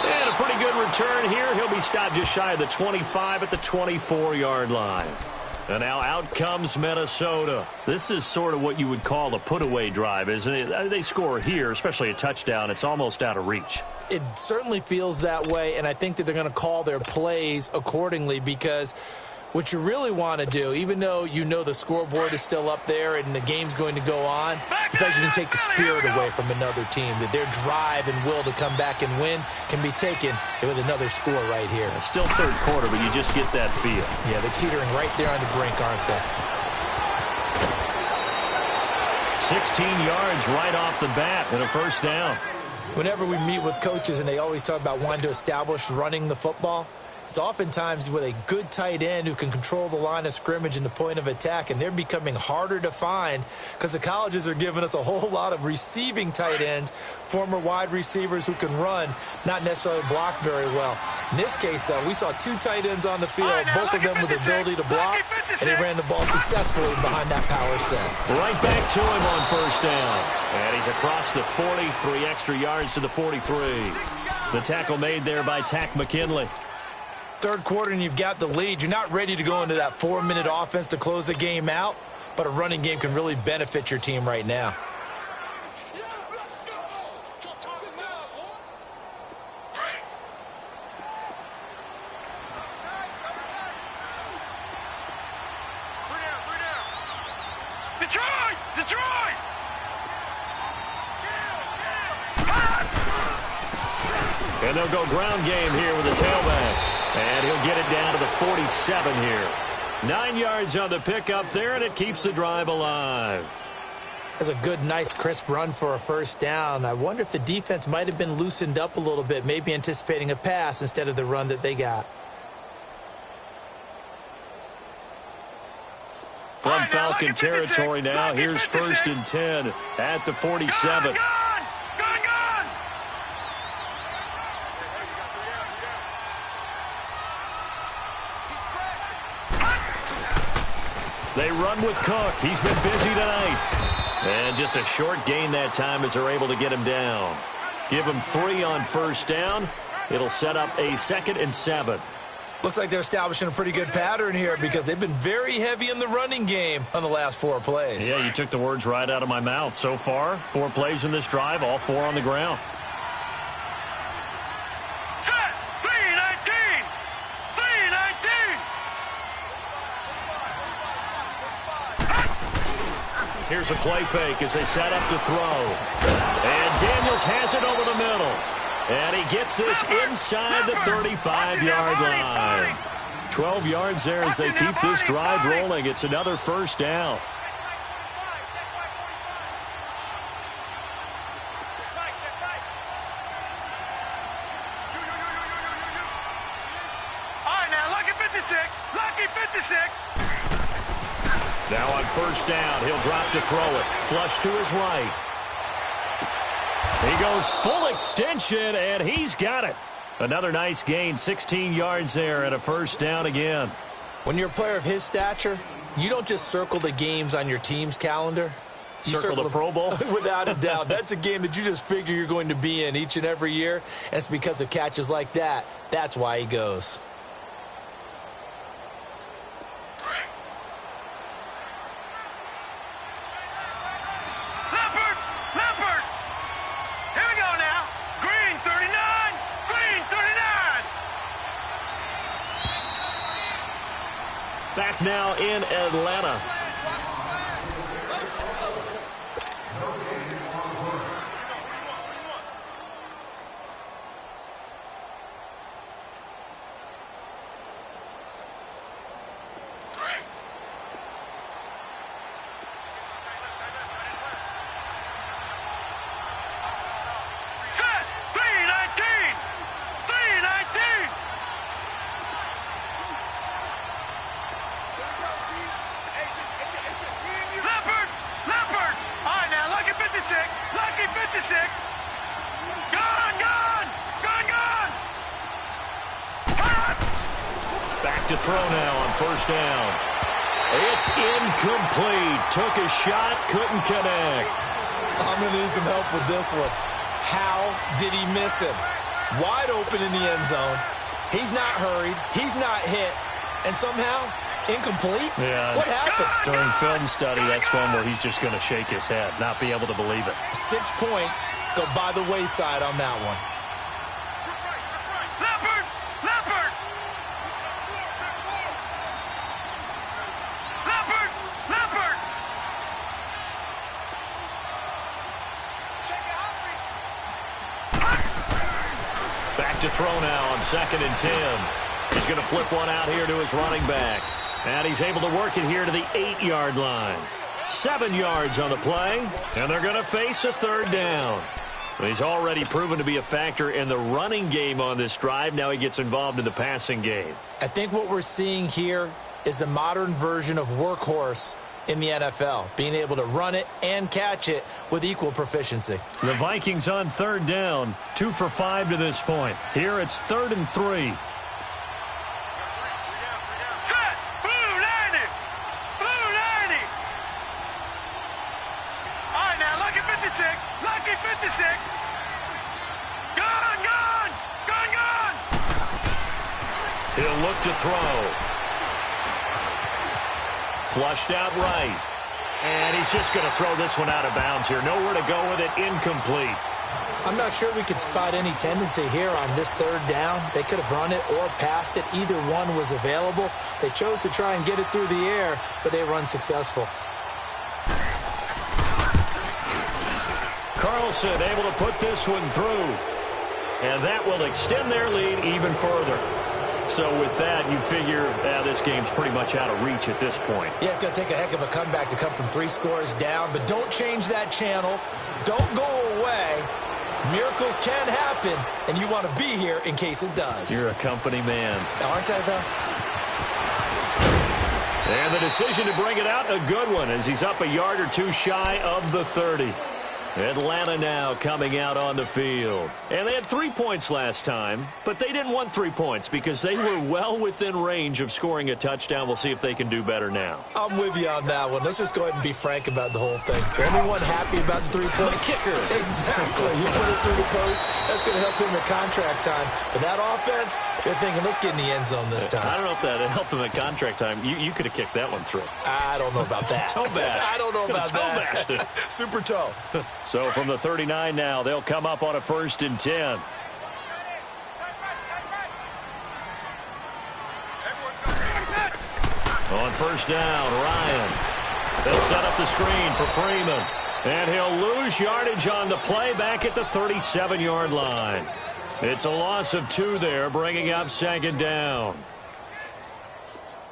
And a pretty good return here. He'll be stop just shy of the 25 at the 24-yard line. And now out comes Minnesota. This is sort of what you would call a put-away drive, isn't it? They score here, especially a touchdown. It's almost out of reach. It certainly feels that way, and I think that they're going to call their plays accordingly, because what you really want to do, even though you know the scoreboard is still up there and the game's going to go on, the fact you can take the spirit away from another team, that their drive and will to come back and win can be taken with another score right here. It's still third quarter, but you just get that feel. Yeah, they're teetering right there on the brink, aren't they? 16 yards right off the bat and a first down. Whenever we meet with coaches and they always talk about wanting to establish running the football, it's oftentimes with a good tight end who can control the line of scrimmage and the point of attack, and they're becoming harder to find because the colleges are giving us a whole lot of receiving tight ends, former wide receivers who can run, not necessarily block very well. In this case, though, we saw two tight ends on the field, both of them with the ability to block, and they ran the ball successfully behind that power set. Right back to him on first down. And he's across the 40, 3 extra yards to the 43. The tackle made there by Tack McKinley. Third quarter and you've got the lead. You're not ready to go into that 4-minute offense to close the game out, but a running game can really benefit your team right now. Detroit! Detroit! And they'll go ground game here with the tailback. And he'll get it down to the 47 here. 9 yards on the pickup there, and it keeps the drive alive. That's a good, nice, crisp run for a first down. I wonder if the defense might have been loosened up a little bit, maybe anticipating a pass instead of the run that they got. From Falcon territory now, here's 1st and 10 at the 47. They run with Cook. He's been busy tonight. And just a short gain that time as they're able to get him down. Give him 3 on first down. It'll set up a 2nd and 7. Looks like they're establishing a pretty good pattern here because they've been very heavy in the running game on the last 4 plays. Yeah, you took the words right out of my mouth. So far, 4 plays in this drive, all 4 on the ground. Set! 3-19! 3-19! Here's a play fake as they set up to throw. And Daniels has it over the middle. And he gets this inside the 35-yard line. 12 yards there as they keep this drive rolling. It's another first down. All right, now, lucky 56. Lucky 56. Now on first down, he'll drop to throw it. Flush to his right. He goes full extension, and he's got it. Another nice gain, 16 yards there, and a first down again. When you're a player of his stature, you don't just circle the games on your team's calendar. You Circle the Pro Bowl? Without a doubt. That's a game that you just figure you're going to be in each and every year, and it's because of catches like that. That's why he goes. Back now in Atlanta. Back to throw now on first down. It's incomplete. Took a shot, couldn't connect. I'm going to need some help with this one. How did he miss him? Wide open in the end zone. He's not hurried. He's not hit. And somehow, incomplete? Yeah. What happened? During film study, that's one where he's just going to shake his head, not be able to believe it. 6 points go by the wayside on that one. Leopard! Leopard! Leopard! Leopard! Check it out, Back to throw now on 2nd and 10. He's going to flip one out here to his running back. And he's able to work it here to the 8-yard line. 7 yards on the play, and they're going to face a 3rd down. He's already proven to be a factor in the running game on this drive. Now he gets involved in the passing game. I think what we're seeing here is the modern version of workhorse in the NFL, being able to run it and catch it with equal proficiency. The Vikings on 3rd down, 2 for 5 to this point. Here it's 3rd and 3. Set! Blue 90! Blue 90! All right, now, lucky 56. Lucky 56. Gone, gone! Gone, gone! He'll look to throw. Flushed out right. And he's just going to throw this one out of bounds here. Nowhere to go with it. Incomplete. I'm not sure we could spot any tendency here on this 3rd down. They could have run it or passed it. Either one was available. They chose to try and get it through the air, but they were unsuccessful. Carlson able to put this one through. And that will extend their lead even further. So with that, you figure this game's pretty much out of reach at this point. Yeah, it's going to take a heck of a comeback to come from 3 scores down, but don't change that channel. Don't go away. Miracles can happen, and you want to be here in case it does. You're a company man. Aren't I, though? And the decision to bring it out, a good one, as he's up a yard or 2 shy of the 30. Atlanta now coming out on the field. And they had 3 points last time, but they didn't want 3 points because they were well within range of scoring a touchdown. We'll see if they can do better now. I'm with you on that one. Let's just go ahead and be frank about the whole thing. Anyone happy about the 3-point? Kicker. Exactly. You put it through the post. That's going to help him in contract time. But that offense, they're thinking, let's get in the end zone this time. I don't know if that helped him at contract time. You could have kicked that one through. I don't know about that. Toe bash. I don't know about Toe that. bashed it. Super toe. So from the 39 now, they'll come up on a 1st and 10. On 1st down, Ryan. They'll set up the screen for Freeman. And he'll lose yardage on the play back at the 37-yard line. It's a loss of 2 there, bringing up 2nd down.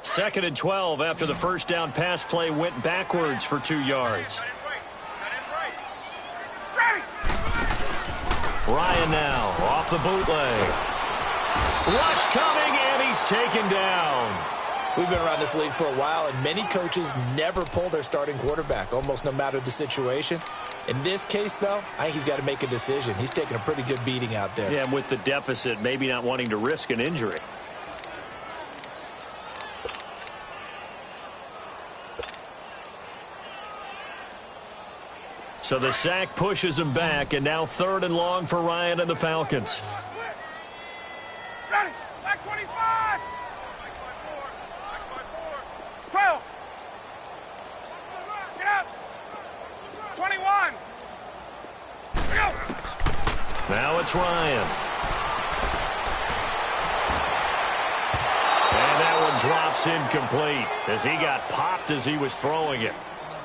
2nd and 12 after the 1st down pass play went backwards for 2 yards. Ryan now off the bootleg. Rush coming, and he's taken down. We've been around this league for a while, and many coaches never pull their starting quarterback, almost no matter the situation. In this case, though, I think he's got to make a decision. He's taking a pretty good beating out there. Yeah, and with the deficit, maybe not wanting to risk an injury. So the sack pushes him back, and now 3rd and long for Ryan and the Falcons. Ready! Back 25! 12! Get up! 21! Go! Now it's Ryan. And that one drops incomplete as he got popped as he was throwing it.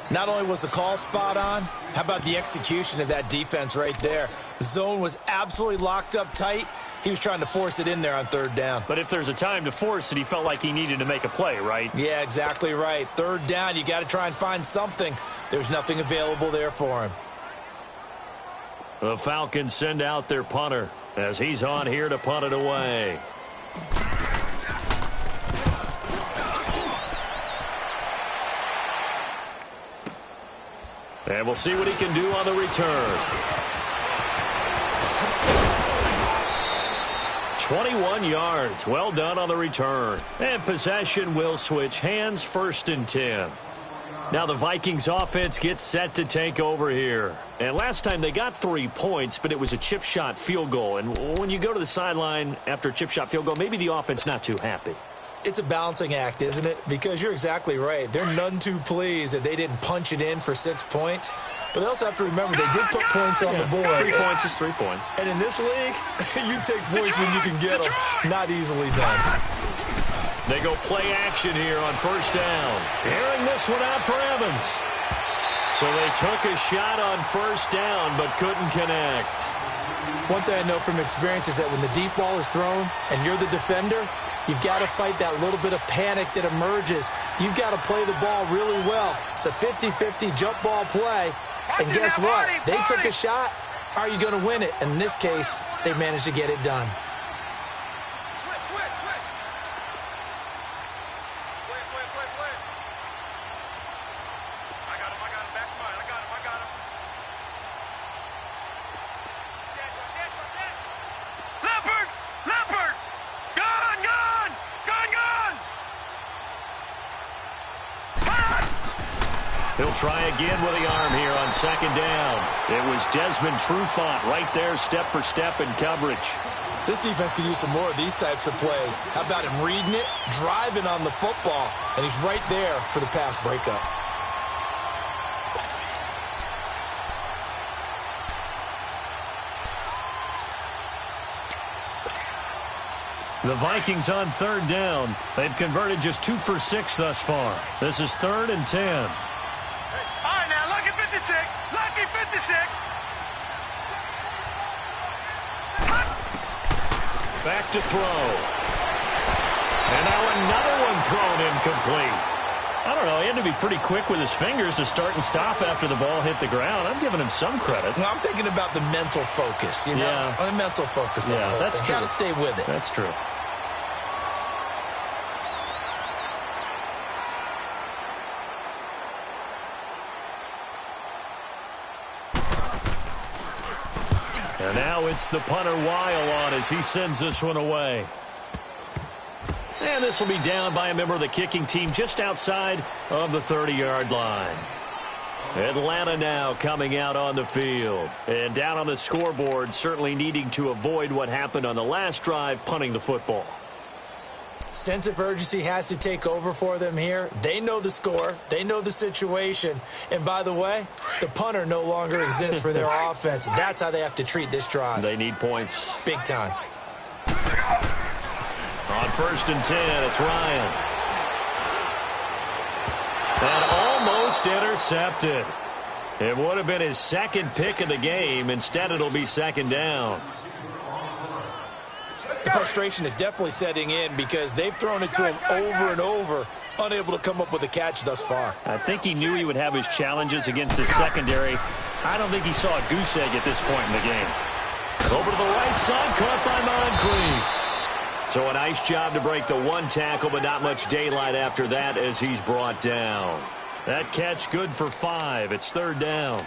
Not only was the call spot on, how about the execution of that defense right there? The zone was absolutely locked up tight. He was trying to force it in there on 3rd down. But if there's a time to force it, he felt like he needed to make a play, right? Yeah, exactly right. 3rd down, you got to try and find something. There's nothing available there for him. The Falcons send out their punter as he's on here to punt it away. And we'll see what he can do on the return. 21 yards. Well done on the return. And possession will switch hands, 1st and 10. Now the Vikings offense gets set to take over here. And last time they got 3 points, but it was a chip shot field goal. And when you go to the sideline after a chip shot field goal, maybe the offense not too happy. It's a balancing act, isn't it? Because you're exactly right. They're none too pleased that they didn't punch it in for 6 points. But they also have to remember they did put points on the board. 3 points is 3 points. And in this league, you take points when you can get them. Not easily done. They go play action here on first down. Airing this one out for Evans. So they took a shot on first down but couldn't connect. One thing I know from experience is that when the deep ball is thrown and you're the defender, you've got to fight that little bit of panic that emerges. You've got to play the ball really well. It's a 50-50 jump ball play. And guess what? They took a shot. How are you going to win it? And in this case, they managed to get it done. He'll try again with the arm here on second down. It was Desmond Trufant right there, step for step in coverage. This defense could use some more of these types of plays. How about him reading it, driving on the football, and he's right there for the pass breakup. The Vikings on third down. They've converted just 2 for 6 thus far. This is 3rd and 10. Lucky 56. Back to throw. And now another one thrown incomplete. I don't know. He had to be pretty quick with his fingers to start and stop after the ball hit the ground. I'm giving him some credit. Well, I'm thinking about the mental focus, you know? Yeah. The mental focus. Yeah, that's true. Got to stay with it. That's true. And now it's the punter Weil on as he sends this one away. And this will be down by a member of the kicking team just outside of the 30-yard line. Atlanta now coming out on the field. And down on the scoreboard, certainly needing to avoid what happened on the last drive, punting the football. Sense of urgency has to take over for them here. They know the score. They know the situation. And by the way, the punter no longer exists for their offense. That's how they have to treat this drive. They need points. Big time. On 1st and 10, it's Ryan. And almost intercepted. It would have been his second pick of the game. Instead, it'll be 2nd down. The frustration is definitely setting in because they've thrown it to him over and over, unable to come up with a catch thus far. I think he knew he would have his challenges against his secondary. I don't think he saw a goose egg at this point in the game. Over to the right side, caught by Moncrief. So a nice job to break the one tackle, but not much daylight after that as he's brought down. That catch good for 5. It's 3rd down.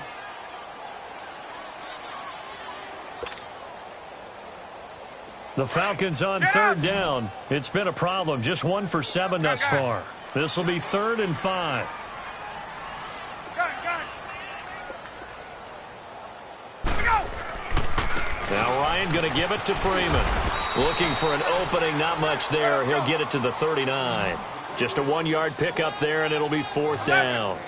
The Falcons on 3rd down. It's been a problem. Just 1 for 7 thus far. This will be 3rd and 5. Now Ryan going to give it to Freeman. Looking for an opening. Not much there. He'll get it to the 39. Just a 1-yard pickup there, and it'll be 4th down.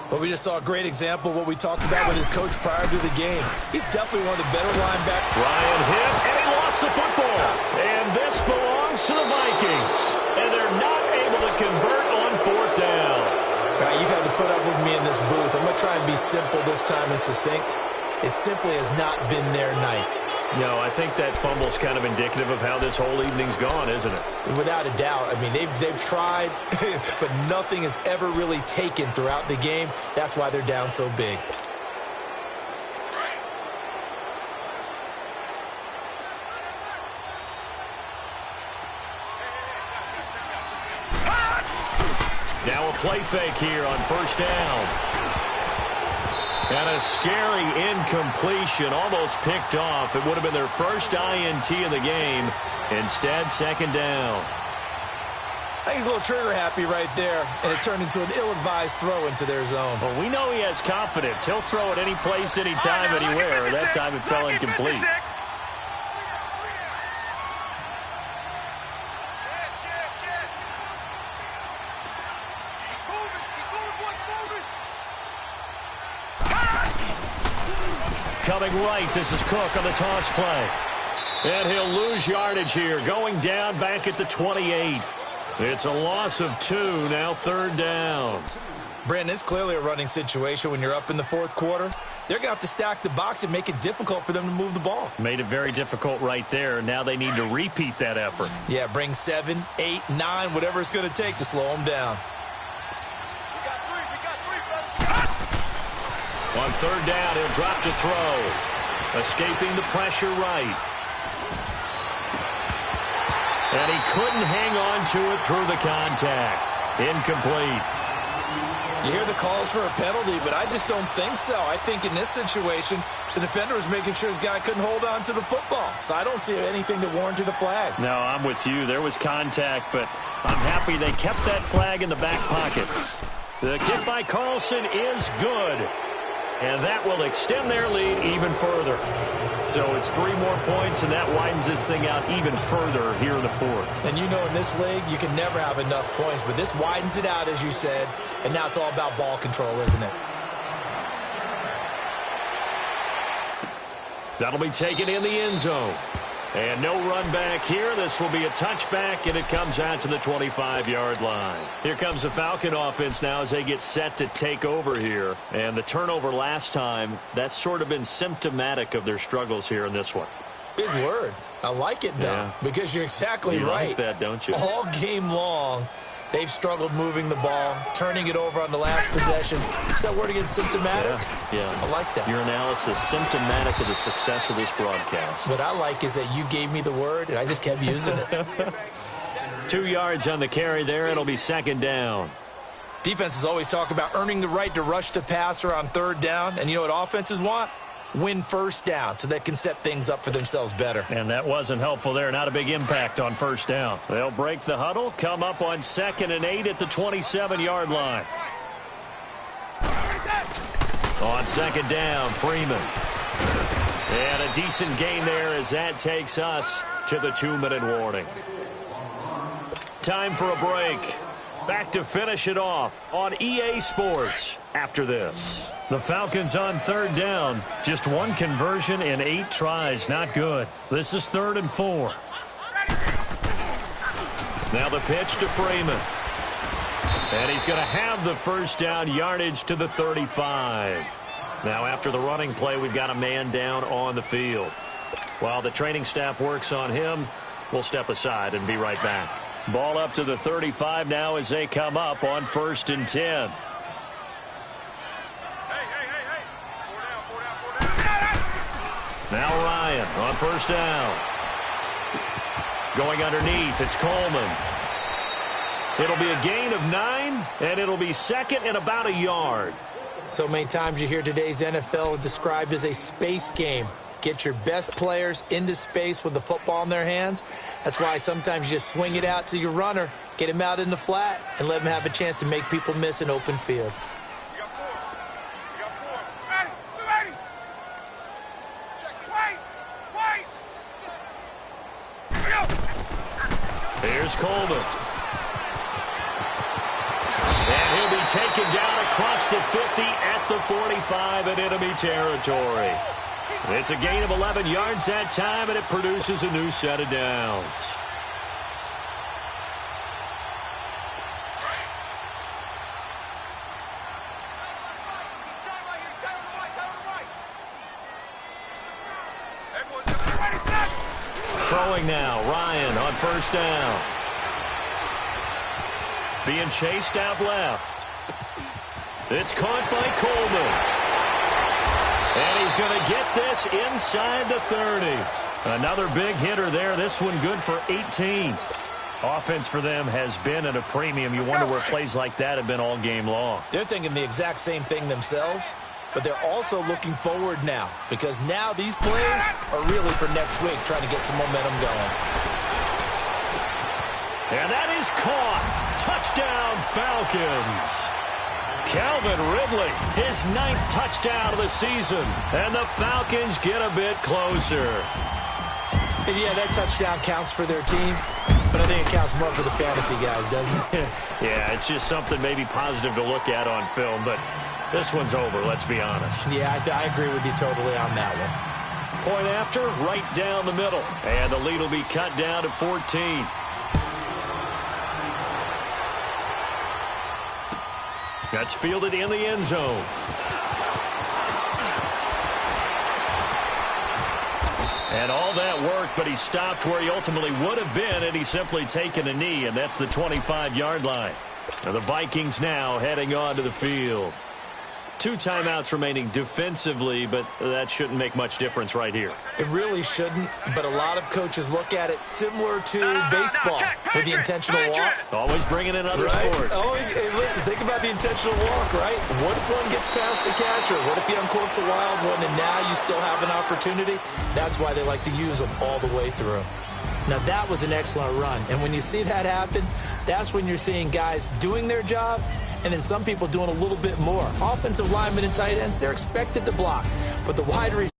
But we just saw a great example of what we talked about with his coach prior to the game. He's definitely one of the better linebackers. Ryan hit, and he lost the football. And this belongs to the Vikings. And they're not able to convert on 4th down. All right, you've had to put up with me in this booth. I'm going to try and be simple this time and succinct. It simply has not been their night. No, I think that fumble's kind of indicative of how this whole evening's gone, isn't it? Without a doubt. I mean, they've tried, but nothing has ever really taken throughout the game. That's why they're down so big. Now a play fake here on 1st down. And a scary incompletion, almost picked off. It would have been their first INT of the game. Instead, 2nd down. I think he's a little trigger happy right there, and it turned into an ill-advised throw into their zone. Well, we know he has confidence. He'll throw it any place, anytime, anywhere. That time it fell incomplete. Coming right, this is Cook on the toss play. And he'll lose yardage here, going down back at the 28. It's a loss of 2, now 3rd down. Brandon, it's clearly a running situation when you're up in the 4th quarter. They're going to have to stack the box and make it difficult for them to move the ball. Made it very difficult right there. Now they need to repeat that effort. Yeah, bring 7, 8, 9, whatever it's going to take to slow them down. On 3rd down, he'll drop to throw. Escaping the pressure right. And he couldn't hang on to it through the contact. Incomplete. You hear the calls for a penalty, but I just don't think so. I think in this situation, the defender was making sure his guy couldn't hold on to the football. So I don't see anything to warrant the flag. No, I'm with you. There was contact, but I'm happy they kept that flag in the back pocket. The kick by Carlson is good. And that will extend their lead even further. So it's 3 more points, and that widens this thing out even further here in the 4th. And you know in this league, you can never have enough points, but this widens it out, as you said, and now it's all about ball control, isn't it? That'll be taken in the end zone. And no run back here. This will be a touchback, and it comes out to the 25-yard line. Here comes the Falcon offense now as they get set to take over here. And the turnover last time, that's sort of been symptomatic of their struggles here in this one. Big word. I like it, though, because you're exactly right. You like that, don't you? All game long, they've struggled moving the ball, turning it over on the last possession. Is that word again, symptomatic? Yeah. I like that. Your analysis, symptomatic of the success of this broadcast. What I like is that you gave me the word, and I just kept using it. 2 yards on the carry there. It'll be 2nd down. Defenses always talk about earning the right to rush the passer on 3rd down, and you know what offenses want? Win 1st down so they can set things up for themselves better. And that wasn't helpful there. Not a big impact on 1st down. They'll break the huddle, come up on 2nd and 8 at the 27-yard line. On 2nd down, Freeman. And a decent gain there as that takes us to the 2-minute warning. Time for a break. Back to finish it off on EA Sports after this. The Falcons on 3rd down. Just 1 conversion in 8 tries. Not good. This is 3rd and 4. Now the pitch to Freeman. And he's going to have the 1st down, yardage to the 35. Now after the running play, we've got a man down on the field. While the training staff works on him, we'll step aside and be right back. Ball up to the 35 now as they come up on 1st and 10. Now Ryan on 1st down. Going underneath, it's Coleman. It'll be a gain of 9, and it'll be 2nd and about a yard. So many times you hear today's NFL described as a space game. Get your best players into space with the football in their hands. That's why sometimes you just swing it out to your runner, get him out in the flat, and let him have a chance to make people miss an open field. Here's Coleman. And he'll be taken down across the 50 at the 45 in enemy territory. It's a gain of 11 yards that time, and it produces a new set of downs. Throwing now, Ryan on 1st down. Being chased out left. It's caught by Coleman. And he's going to get this inside the 30. Another big hitter there. This one good for 18. Offense for them has been at a premium. You wonder where plays like that have been all game long. They're thinking the exact same thing themselves, but they're also looking forward now because now these plays are really for next week, trying to get some momentum going. And that is caught. Touchdown, Falcons. Calvin Ridley, his 9th touchdown of the season. And the Falcons get a bit closer. And yeah, that touchdown counts for their team, but I think it counts more for the fantasy guys, doesn't it? Yeah, it's just something maybe positive to look at on film, but this one's over, let's be honest. Yeah, I agree with you totally on that one. Point after, right down the middle. And the lead will be cut down to 14. That's fielded in the end zone. And all that work, but he stopped where he ultimately would have been had he simply taken a knee, and that's the 25-yard line. Now the Vikings now heading on to the field. 2 timeouts remaining defensively, but that shouldn't make much difference right here. It really shouldn't, but a lot of coaches look at it similar to baseball with the intentional walk. Always bringing in other sports. Always, hey, listen, think about the intentional walk, right? What if one gets past the catcher? What if he uncorks a wild one and now you still have an opportunity? That's why they like to use them all the way through. Now, that was an excellent run, and when you see that happen, that's when you're seeing guys doing their job and then some people doing a little bit more. Offensive linemen and tight ends, they're expected to block, but the wide receivers